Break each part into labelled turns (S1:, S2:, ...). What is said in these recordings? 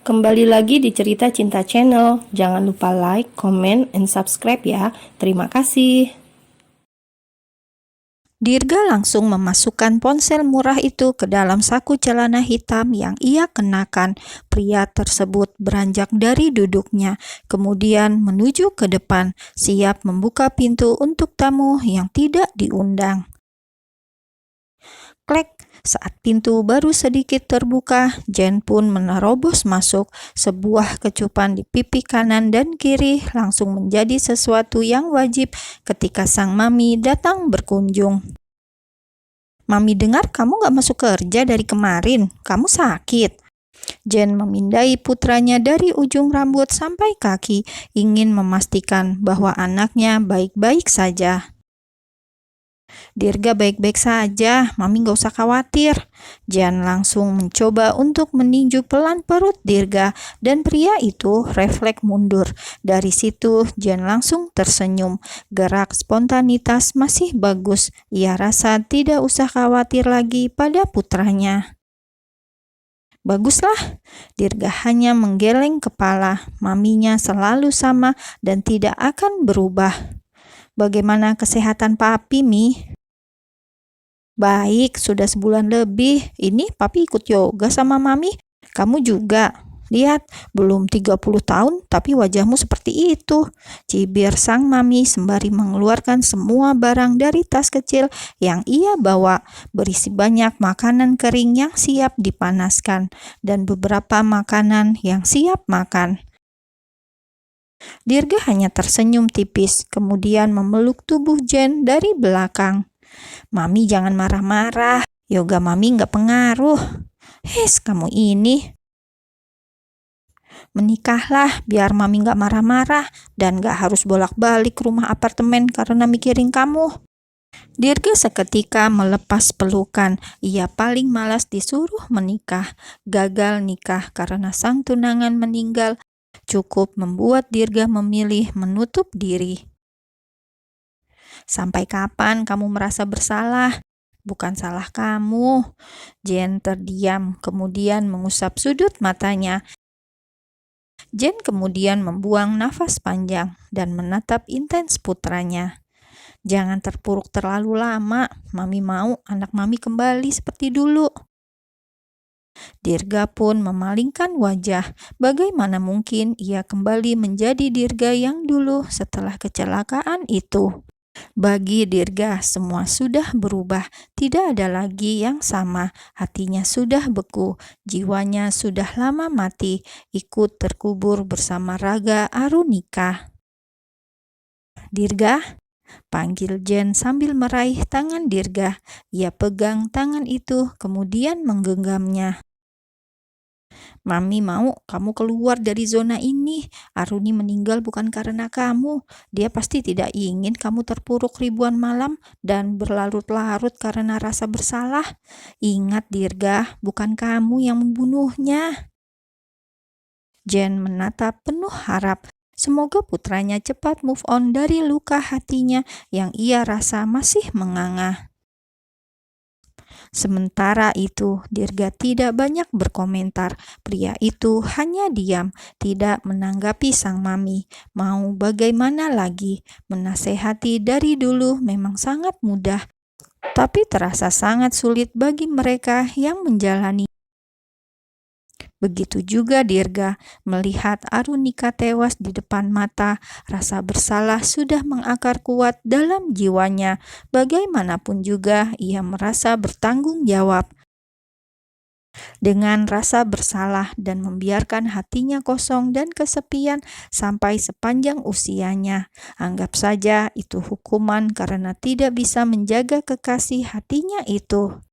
S1: Kembali lagi di Cerita Cinta Channel. Jangan lupa like, comment, and subscribe ya. Terima kasih.
S2: Dirga langsung memasukkan ponsel murah itu ke dalam saku celana hitam yang ia kenakan. Pria tersebut beranjak dari duduknya, kemudian menuju ke depan, siap membuka pintu untuk tamu yang tidak diundang. Klek, saat pintu baru sedikit terbuka, Jen pun menerobos masuk. Sebuah kecupan di pipi kanan dan kiri langsung menjadi sesuatu yang wajib ketika sang mami datang berkunjung. Mami dengar kamu gak masuk kerja dari kemarin, kamu sakit. Jen memindai putranya dari ujung rambut sampai kaki, ingin memastikan bahwa anaknya baik-baik saja. Dirga baik-baik saja, Mami gak usah khawatir. Jan langsung mencoba untuk meninju pelan perut Dirga dan pria itu refleks mundur. Dari situ Jan langsung tersenyum. Gerak spontanitas masih bagus. Ia rasa tidak usah khawatir lagi pada putranya. Baguslah, Dirga hanya menggeleng kepala. Maminya selalu sama dan tidak akan berubah. Bagaimana kesehatan papi, Mi? Baik, sudah sebulan lebih. Ini papi ikut yoga sama mami. Kamu juga. Lihat, belum 30 tahun tapi wajahmu seperti itu. Cibir sang mami sembari mengeluarkan semua barang dari tas kecil yang ia bawa. Berisi banyak makanan kering yang siap dipanaskan dan beberapa makanan yang siap makan. Dirga hanya tersenyum tipis, kemudian memeluk tubuh Jen dari belakang. Mami jangan marah-marah, yoga mami nggak pengaruh. Kamu ini. Menikahlah biar mami nggak marah-marah dan nggak harus bolak-balik ke rumah apartemen karena mikirin kamu. Dirga seketika melepas pelukan. Ia paling malas disuruh menikah. Gagal nikah karena sang tunangan meninggal. Cukup membuat Dirga memilih menutup diri. Sampai kapan kamu merasa bersalah? Bukan salah kamu. Jen terdiam, kemudian mengusap sudut matanya. Jen kemudian membuang nafas panjang dan menatap intens putranya. Jangan terpuruk terlalu lama. Mami mau anak mami kembali seperti dulu. Dirga pun memalingkan wajah. Bagaimana mungkin ia kembali menjadi Dirga yang dulu setelah kecelakaan itu? Bagi Dirga, semua sudah berubah. Tidak ada lagi yang sama. Hatinya sudah beku. Jiwanya sudah lama mati, ikut terkubur bersama raga Arunika. Dirga, panggil Jen sambil meraih tangan Dirga. Ia pegang tangan itu, kemudian menggenggamnya. Mami mau kamu keluar dari zona ini. Aruni meninggal bukan karena kamu. Dia pasti tidak ingin kamu terpuruk ribuan malam dan berlarut-larut karena rasa bersalah. Ingat Dirga, bukan kamu yang membunuhnya. Jen menatap penuh harap. Semoga putranya cepat move on dari luka hatinya yang ia rasa masih menganga. Sementara itu, Dirga tidak banyak berkomentar. Pria itu hanya diam, tidak menanggapi sang mami. Mau bagaimana lagi? Menasehati dari dulu memang sangat mudah, tapi terasa sangat sulit bagi mereka yang menjalani. Begitu juga Dirga, melihat Arunika tewas di depan mata, rasa bersalah sudah mengakar kuat dalam jiwanya. Bagaimanapun juga ia merasa bertanggung jawab. Dengan rasa bersalah dan membiarkan hatinya kosong dan kesepian sampai sepanjang usianya. Anggap saja itu hukuman karena tidak bisa menjaga kekasih hatinya itu.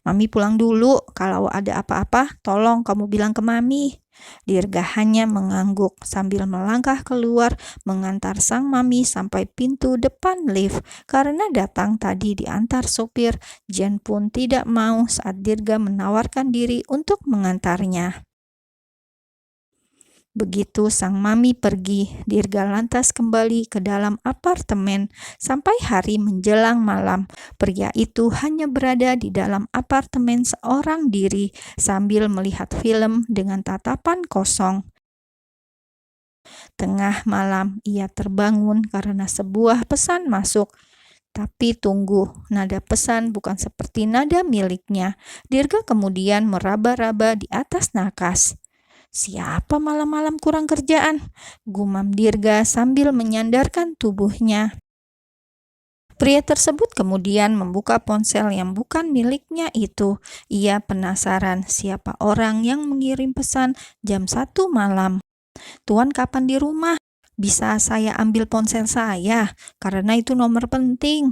S2: Mami pulang dulu, kalau ada apa-apa tolong kamu bilang ke Mami. Dirga hanya mengangguk sambil melangkah keluar mengantar sang mami sampai pintu depan lift. Karena datang tadi diantar sopir, Jen pun tidak mau saat Dirga menawarkan diri untuk mengantarnya. Begitu sang mami pergi, Dirga lantas kembali ke dalam apartemen. Sampai hari menjelang malam, pria itu hanya berada di dalam apartemen seorang diri sambil melihat film dengan tatapan kosong. Tengah malam, ia terbangun karena sebuah pesan masuk. Tapi tunggu, nada pesan bukan seperti nada miliknya. Dirga kemudian meraba-raba di atas nakas. "Siapa malam-malam kurang kerjaan?" gumam Dirga sambil menyandarkan tubuhnya. Pria tersebut kemudian membuka ponsel yang bukan miliknya itu. Ia penasaran siapa orang yang mengirim pesan jam 1 malam. "Tuan kapan di rumah? Bisa saya ambil ponsel saya? Karena itu nomor penting."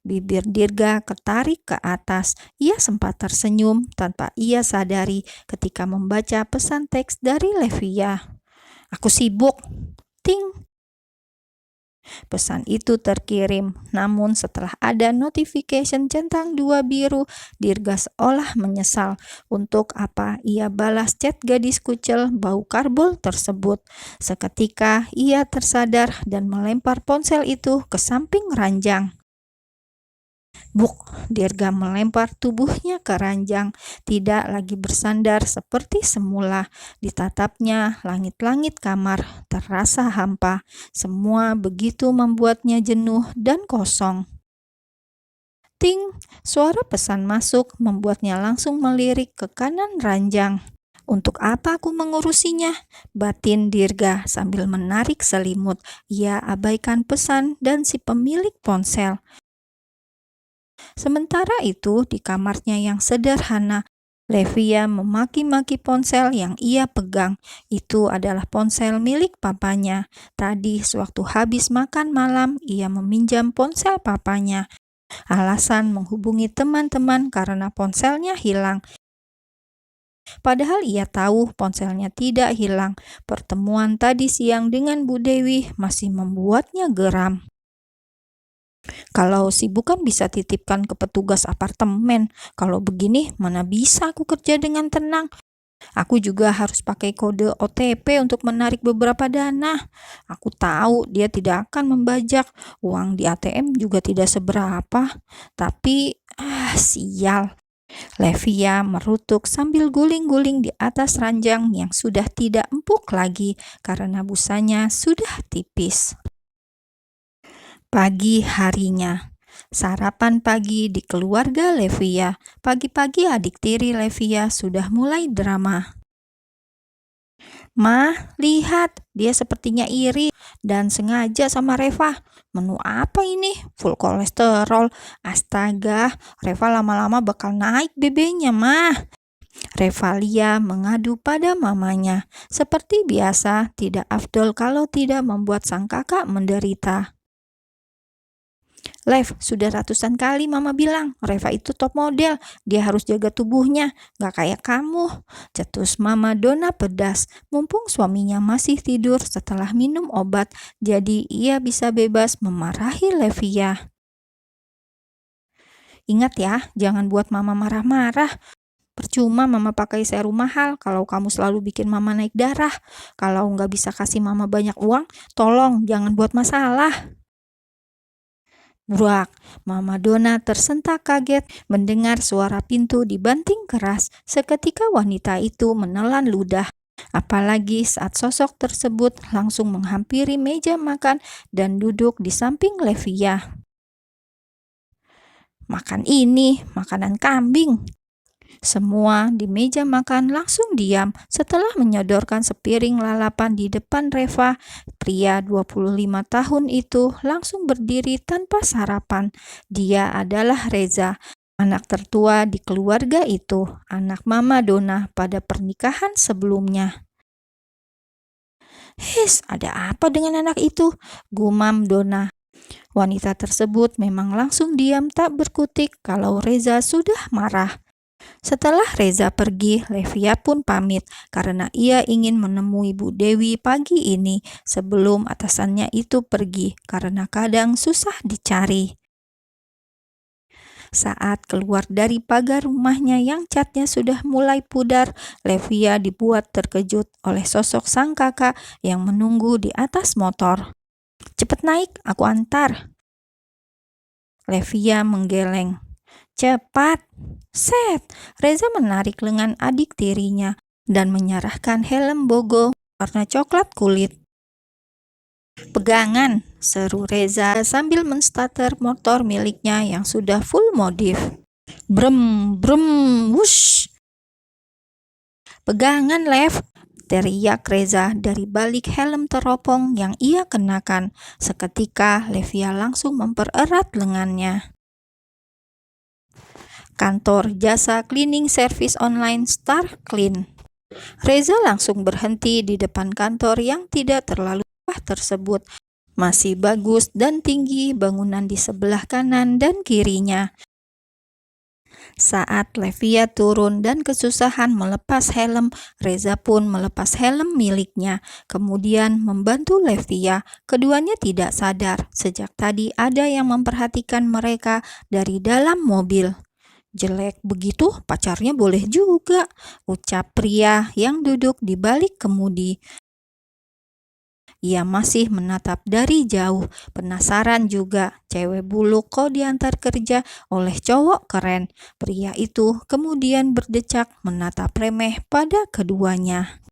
S2: Bibir Dirga ketarik ke atas. Ia sempat tersenyum tanpa ia sadari ketika membaca pesan teks dari Levia. "Aku sibuk." Ting. Pesan itu terkirim, namun setelah ada notification centang 2 biru, Dirga seolah menyesal untuk apa ia balas chat gadis kucel bau karbol tersebut. Seketika ia tersadar dan melempar ponsel itu ke samping ranjang. Buk, Dirga melempar tubuhnya ke ranjang, tidak lagi bersandar seperti semula. Ditatapnya, langit-langit kamar terasa hampa. Semua begitu membuatnya jenuh dan kosong. Ting, suara pesan masuk membuatnya langsung melirik ke kanan ranjang. "Untuk apa aku mengurusinya?" batin Dirga sambil menarik selimut. Ia abaikan pesan dan si pemilik ponsel. Sementara itu, di kamarnya yang sederhana, Levia memaki-maki ponsel yang ia pegang. Itu adalah ponsel milik papanya. Tadi, sewaktu habis makan malam, ia meminjam ponsel papanya. Alasan menghubungi teman-teman karena ponselnya hilang. Padahal ia tahu ponselnya tidak hilang. Pertemuan tadi siang dengan Bu Dewi masih membuatnya geram. "Kalau sibuk kan bisa titipkan ke petugas apartemen. Kalau begini mana bisa aku kerja dengan tenang. Aku juga harus pakai kode OTP untuk menarik beberapa dana. Aku tahu dia tidak akan membajak. Uang di ATM juga tidak seberapa. Tapi, sial." Levia merutuk sambil guling-guling di atas ranjang yang sudah tidak empuk lagi karena busanya sudah tipis. Pagi harinya, sarapan pagi di keluarga Levia. Pagi-pagi adik tiri Levia sudah mulai drama. "Ma, lihat, dia sepertinya iri dan sengaja sama Reva. Menu apa ini? Full kolesterol. Astaga, Reva lama-lama bakal naik BB-nya, Ma." Revalia mengadu pada mamanya. Seperti biasa, tidak afdol kalau tidak membuat sang kakak menderita. "Lev, sudah ratusan kali mama bilang, Reva itu top model. Dia harus jaga tubuhnya, gak kayak kamu," cetus Mama Dona pedas. Mumpung suaminya masih tidur setelah minum obat, jadi ia bisa bebas memarahi Levia. "Ingat ya, jangan buat mama marah-marah. Percuma mama pakai serum mahal kalau kamu selalu bikin mama naik darah. Kalau nggak bisa kasih mama banyak uang, tolong jangan buat masalah." Bruak, Mama Dona tersentak kaget mendengar suara pintu dibanting keras. Seketika wanita itu menelan ludah. Apalagi saat sosok tersebut langsung menghampiri meja makan dan duduk di samping Levia. "Makan ini, makanan kambing." Semua di meja makan langsung diam setelah menyodorkan sepiring lalapan di depan Reva. Pria 25 tahun itu langsung berdiri tanpa sarapan. Dia adalah Reza, anak tertua di keluarga itu, anak Mama Dona pada pernikahan sebelumnya. "His, ada apa dengan anak itu?" gumam Dona. Wanita tersebut memang langsung diam tak berkutik kalau Reza sudah marah. Setelah Reza pergi, Levia pun pamit karena ia ingin menemui Bu Dewi pagi ini sebelum atasannya itu pergi karena kadang susah dicari. Saat keluar dari pagar rumahnya yang catnya sudah mulai pudar, Levia dibuat terkejut oleh sosok sang kakak yang menunggu di atas motor. "Cepet naik, aku antar." Levia menggeleng. "Cepat!" Set! Reza menarik lengan adik tirinya dan menyerahkan helm bogo warna coklat kulit. "Pegangan!" seru Reza sambil menstarter motor miliknya yang sudah full modif. Brem, brem, wush! "Pegangan, Lev!" teriak Reza dari balik helm teropong yang ia kenakan. Seketika Levia langsung mempererat lengannya. Kantor jasa cleaning service online Star Clean. Reza langsung berhenti di depan kantor yang tidak terlalu mewah tersebut. Masih bagus dan tinggi bangunan di sebelah kanan dan kirinya. Saat Levia turun dan kesusahan melepas helm, Reza pun melepas helm miliknya, kemudian membantu Levia. Keduanya tidak sadar sejak tadi ada yang memperhatikan mereka dari dalam mobil. "Jelek begitu pacarnya boleh juga," ucap pria yang duduk di balik kemudi. Ia masih menatap dari jauh, penasaran juga cewek buluk kok diantar kerja oleh cowok keren. Pria itu kemudian berdecak menatap remeh pada keduanya.